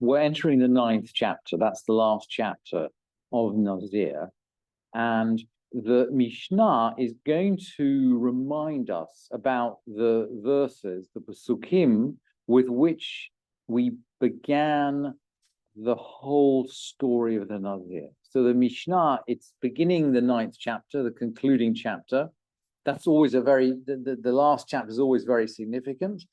We're entering the 9th chapter. That's the last chapter of Nazir. And the Mishnah is going to remind us about the verses, the Pasukim, with which we began the whole story of the Nazir. So the Mishnah, it's beginning the 9th chapter, the concluding chapter. That's always the last chapter is always very significant.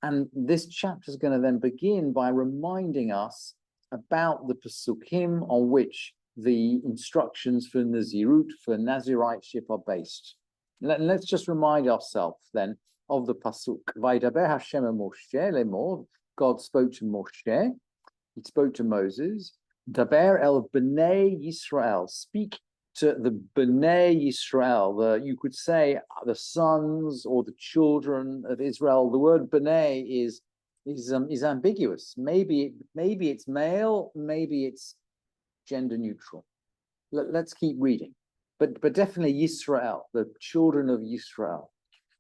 And this chapter is going to then begin by reminding us about the Pasukim on which the instructions for Nazirut, for Naziriteship are based. Let's just remind ourselves then of the Pasuk. Vaydaber Hashem Moshe lemor, God spoke to Moshe, he spoke to Moses, Daber el Bnei Yisrael, speak to the Bnei Yisrael, you could say the sons or the children of Israel. The word Bnei is ambiguous. Maybe it's male, maybe it's gender neutral. Let's keep reading. But definitely Yisrael, the children of Yisrael.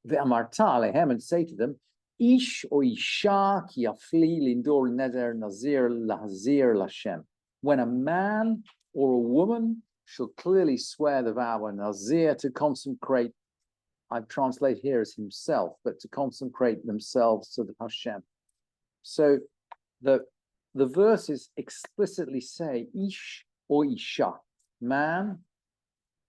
Ve'amarta alehem, and say to them, Ish or Isha ki afli lindor neder nazir lahazir lashem. When a man or a woman shall clearly swear the vow of Nazir to consecrate, I've translated here as himself, but to consecrate themselves to the Hashem. So the verses explicitly say Ish or Isha, man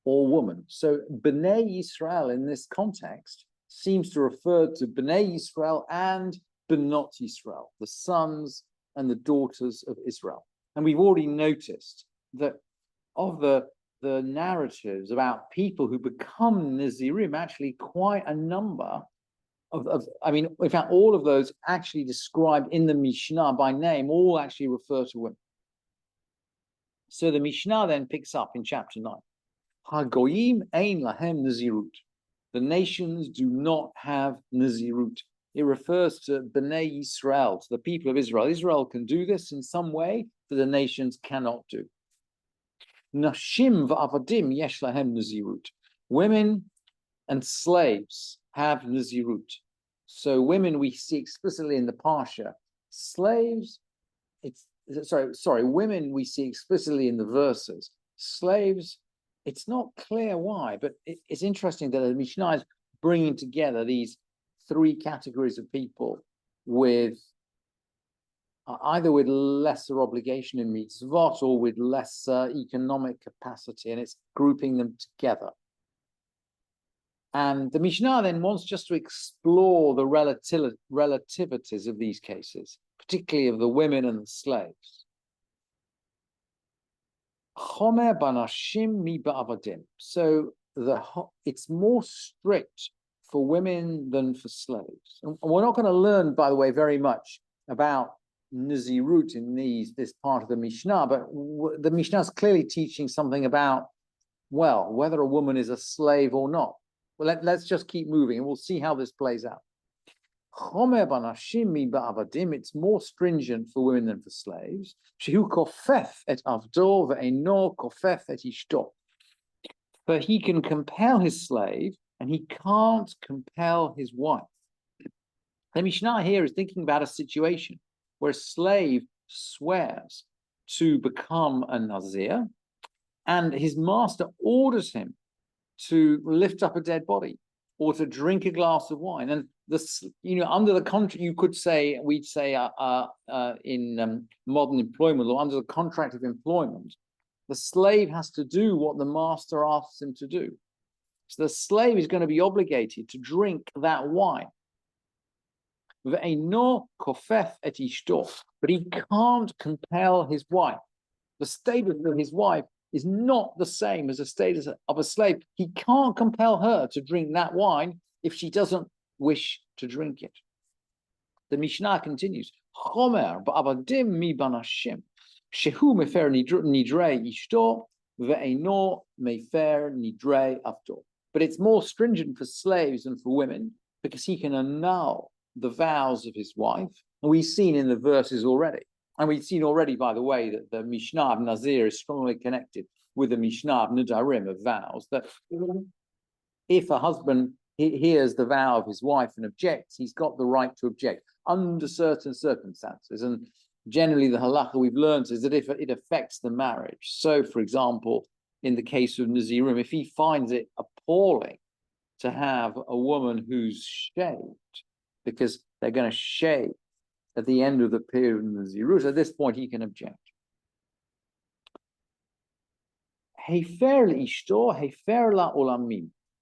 or woman. So Bnei Yisrael in this context seems to refer to Bnei Yisrael and Benot Yisrael, the sons and the daughters of Israel. And we've already noticed that of the narratives about people who become Nazirim, actually quite a number in fact, all of those actually described in the Mishnah by name, all actually refer to women. So the Mishnah then picks up in chapter 9. Hagoyim ein lahem Nazirut. The nations do not have Nazirut. It refers to Bnei Yisrael, to the people of Israel. Israel can do this in some way that the nations cannot do. Nashim va'avadim yesh lahem Nazirut. Women and slaves have Nazirut. So women we see explicitly in the Parsha. Slaves, women we see explicitly in the verses. Slaves, it's not clear why, but it's interesting that the Mishnah is bringing together these three categories of people with either with lesser obligation in mitzvot or with lesser economic capacity, and it's grouping them together. And the Mishnah then wants just to explore the relativities of these cases, particularly of the women and the slaves. Chomer banashim mi ba'avadim. So it's more strict for women than for slaves. And we're not going to learn, by the way, very much about Nazirut in this part of the Mishnah, but the Mishnah is clearly teaching something about, well, whether a woman is a slave or not. Well, let's just keep moving and we'll see how this plays out. Chomer banashim mi ba'avadim, it's more stringent for women than for slaves. Shehu kofef et avdo ve'eno kofef et ishto. But he can compel his slave and he can't compel his wife. The Mishnah here is thinking about a situation where a slave swears to become a Nazir and his master orders him to lift up a dead body or to drink a glass of wine. And this, under the contract, you could say, we'd say in modern employment law, under the contract of employment, the slave has to do what the master asks him to do. So the slave is going to be obligated to drink that wine. But he can't compel his wife. The status of his wife is not the same as the status of a slave. He can't compel her to drink that wine if she doesn't wish to drink it. The Mishnah continues, Chomer ba'avadim mi banashim, shehu mefer nidrei ishto, ve'eno mefer nidrei avdo. But it's more stringent for slaves than for women because he can annul the vows of his wife. And we've seen in the verses already. And we've seen already, by the way, that the Mishnah of Nazir is strongly connected with the Mishnah of Nadarim, of vows, that if a husband hears the vow of his wife and objects, he's got the right to object under certain circumstances. And generally the halacha we've learned is that if it affects the marriage. So, for example, in the case of Nazirim, if he finds it appalling to have a woman who's shaved, because they're going to shave at the end of the period of Nazirut, at this point he can object. Hefer l'ishto, hefer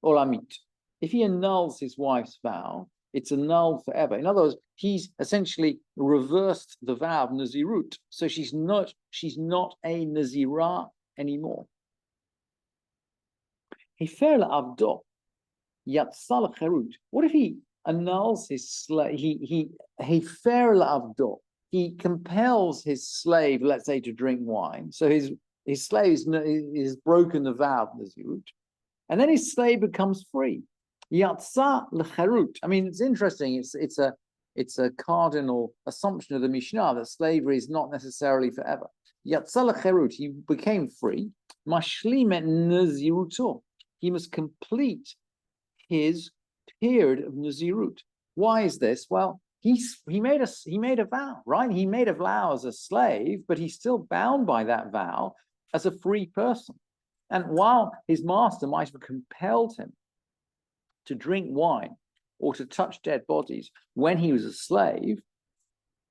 olamit. If he annuls his wife's vow, it's annulled forever. In other words, he's essentially reversed the vow of Nazirut. So she's not a Nazirah anymore. Hefer l'avdo, yatzal cherut. What if he annuls his slave? He hefer l'avdo. He compels his slave, let's say, to drink wine. So his slave is broken the vow of Nazirut, and then his slave becomes free. Yatsa l'cherut. I mean, it's interesting. It's a cardinal assumption of the Mishnah that slavery is not necessarily forever. Yatsa l'cherut. He became free. Mashlim et naziruto. He must complete his period of Nazirut. Why is this? Well, he made a vow, right? He made a vow as a slave, but he's still bound by that vow as a free person. And while his master might have compelled him to drink wine or to touch dead bodies when he was a slave,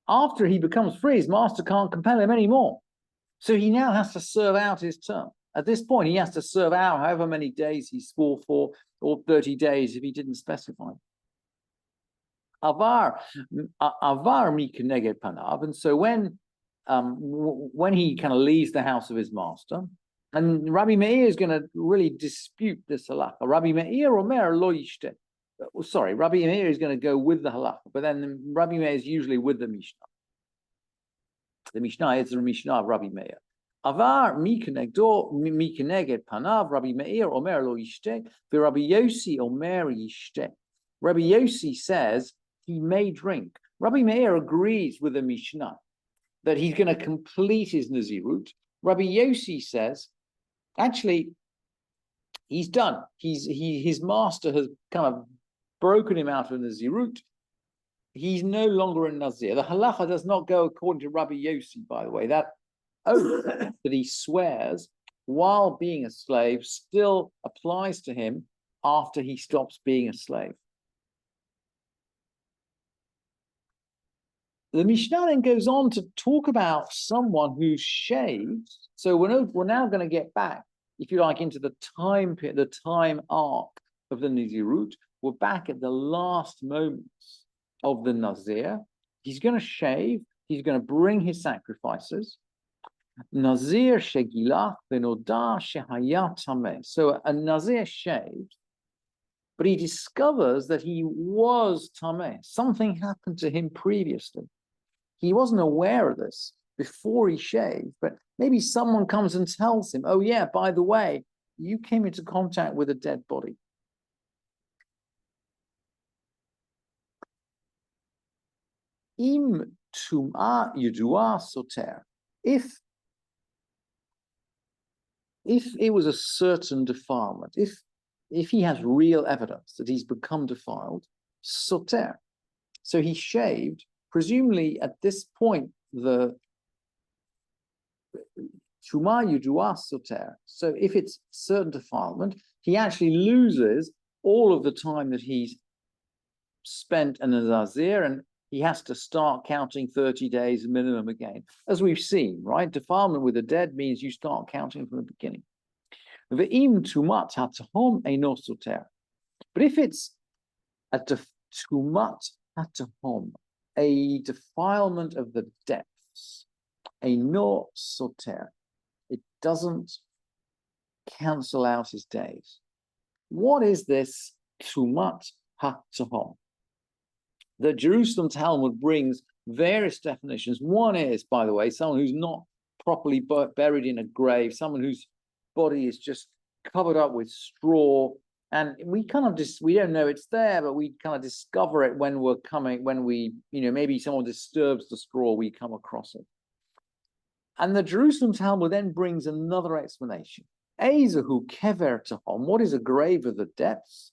after he becomes free, his master can't compel him anymore. So he now has to serve out his term. At this point, he has to serve out however many days he swore for, or 30 days if he didn't specify. Avar mi keneged panav. And so when he kind of leaves the house of his master, and Rabbi Meir is going to really dispute this halacha. Rabbi Meir omer lo yishte. Sorry, Rabbi Meir is going to go with the halacha, but then Rabbi Meir is usually with the Mishnah. The Mishnah is the Mishnah of Rabbi Meir. Avar mi keneged panav. Rabbi Meir omer lo yishte. Rabbi Yossi omer yishte. Rabbi Yossi says he may drink. Rabbi Meir agrees with the Mishnah that he's going to complete his Nazirut. Rabbi Yossi says, actually, he's done. His master has kind of broken him out of Nazirut. He's no longer a Nazir. The halacha does not go according to Rabbi Yossi, by the way. That oath that he swears while being a slave still applies to him after he stops being a slave. The Mishnah then goes on to talk about someone who shaves. So we're now going to get back, if you like, into the time arc of the Nazirut. We're back at the last moments of the Nazir. He's going to shave. He's going to bring his sacrifices. Nazir shegilach v'noda shehayat tameh. So a Nazir shaved, but he discovers that he was tameh. Something happened to him previously. He wasn't aware of this before he shaved, but maybe someone comes and tells him, oh yeah, by the way, you came into contact with a dead body. Im tum'a yudua soter. If it was a certain defilement, if he has real evidence that he's become defiled, soter. So he shaved. Presumably, at this point, the Shuma Yudua Soter. So if it's certain defilement, he actually loses all of the time that he's spent in a Nazir, and he has to start counting 30 days minimum again. As we've seen, right? Defilement with the dead means you start counting from the beginning. Ve'im tumat hatahom eino soter. But if it's a tumat hatahom, a defilement of the depths, a no soter, it doesn't cancel out his days. What is this tumat hatahom? The Jerusalem Talmud brings various definitions. One is, by the way, someone who's not properly buried in a grave, someone whose body is just covered up with straw. And we kind of we don't know it's there, but we kind of discover it when maybe someone disturbs the straw, we come across it. And the Jerusalem Talmud then brings another explanation. Ezehu kever tahom. What is a grave of the depths?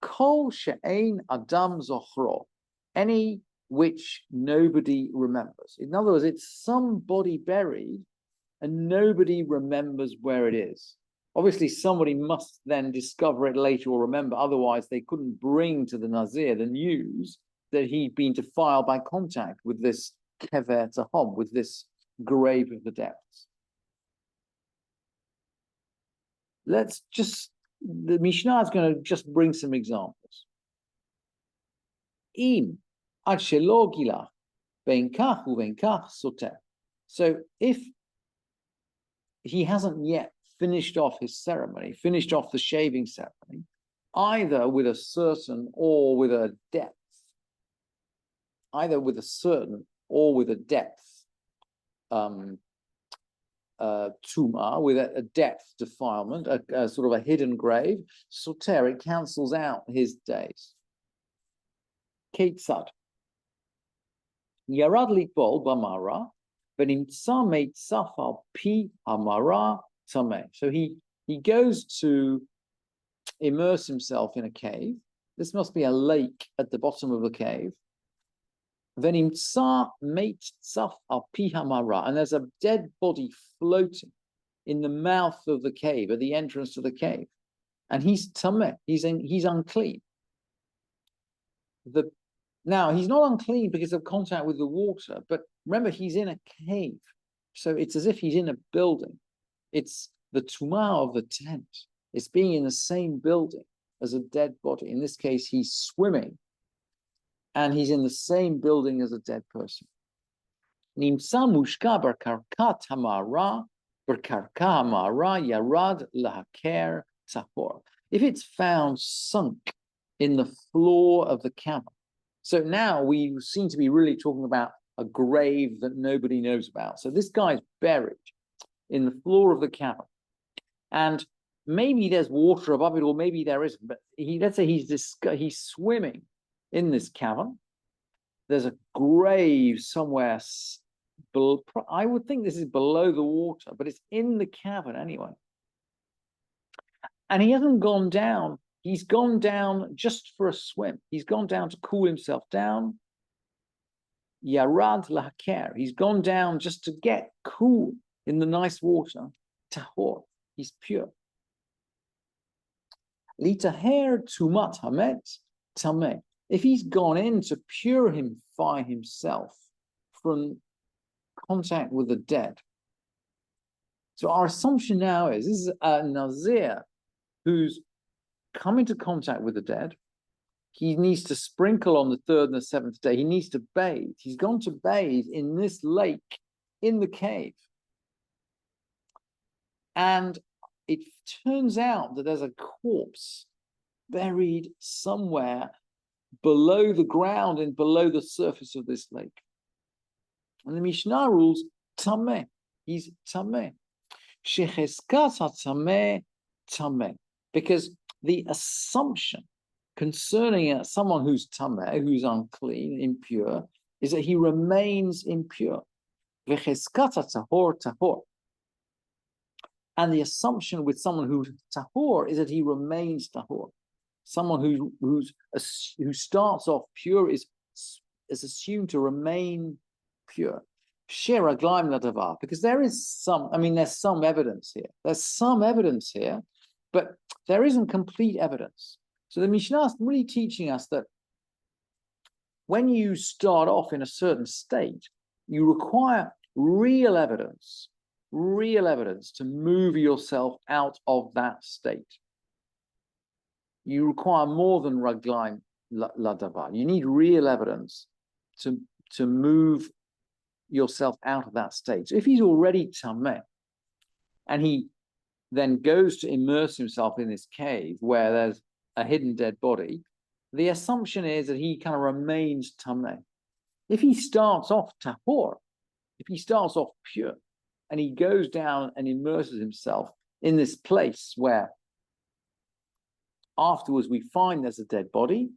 Kol she'ein adam zochro. Any which nobody remembers. In other words, it's some body buried and nobody remembers where it is. Obviously, somebody must then discover it later or remember, otherwise they couldn't bring to the Nazir the news that he'd been defiled by contact with this kever tahom, with this grave of the depths. The Mishnah is going to just bring some examples. Im ad shelo gilach ben kach uben kach soter. So if he hasn't yet finished off his ceremony, finished off the shaving ceremony, either with a certain or with a depth, tuma, with a depth defilement, a sort of a hidden grave, soter, it cancels out his days. Ketzad. Yarad likbol b'mara, v'nimtza meitzaf al pi hamara tameh. So he goes to immerse himself in a cave. This must be a lake at the bottom of the cave. V'nimtza meitzaf al pi hamara, and there's a dead body floating in the mouth of the cave, at the entrance to the cave, and he's tameh. He's unclean. Now, he's not unclean because of contact with the water, but remember, he's in a cave. So it's as if he's in a building. It's the tumah of the tent. It's being in the same building as a dead body. In this case, he's swimming, and he's in the same building as a dead person. Nimsa mushka barkarkat hamara, barkarka hamara yarad lahaker tahor. If it's found sunk in the floor of the cavern, so now we seem to be really talking about a grave that nobody knows about. So this guy's buried in the floor of the cavern, and maybe there's water above it, or maybe there isn't. But let's say he's swimming in this cavern. There's a grave somewhere. I would think this is below the water, but it's in the cavern anyway. And he hasn't gone down. He's gone down just for a swim. He's gone down to cool himself down. Yarad lahaker. He's gone down just to get cool in the nice water. Tahor. He's pure. Litaher tumat hamet tameh. If he's gone in to purify himself from contact with the dead. So our assumption now is this is a Nazir who's come into contact with the dead. He needs to sprinkle on the third and the seventh day. He needs to bathe. He's gone to bathe in this lake in the cave. And it turns out that there's a corpse buried somewhere below the ground and below the surface of this lake. And the Mishnah rules tameh. He's tameh. Shecheskas ha-tameh tameh. Because the assumption concerning someone who's tameh, who's unclean, impure, is that he remains impure. V'cheskat ha-tahor tahor. And the assumption with someone who's tahor is that he remains tahor. Someone who starts off pure is assumed to remain pure. Because there's some evidence here. There's some evidence here, but there isn't complete evidence. So the Mishnah is really teaching us that when you start off in a certain state, you require real evidence to move yourself out of that state. You require more than raglaim ladavar. You need real evidence to move yourself out of that state. So if he's already tameh, and he then goes to immerse himself in this cave where there's a hidden dead body, the assumption is that he kind of remains tameh. If he starts off tahor, if he starts off pure, and he goes down and immerses himself in this place where afterwards we find there's a dead body,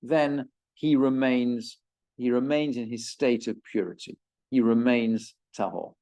then he remains in his state of purity. He remains tahor.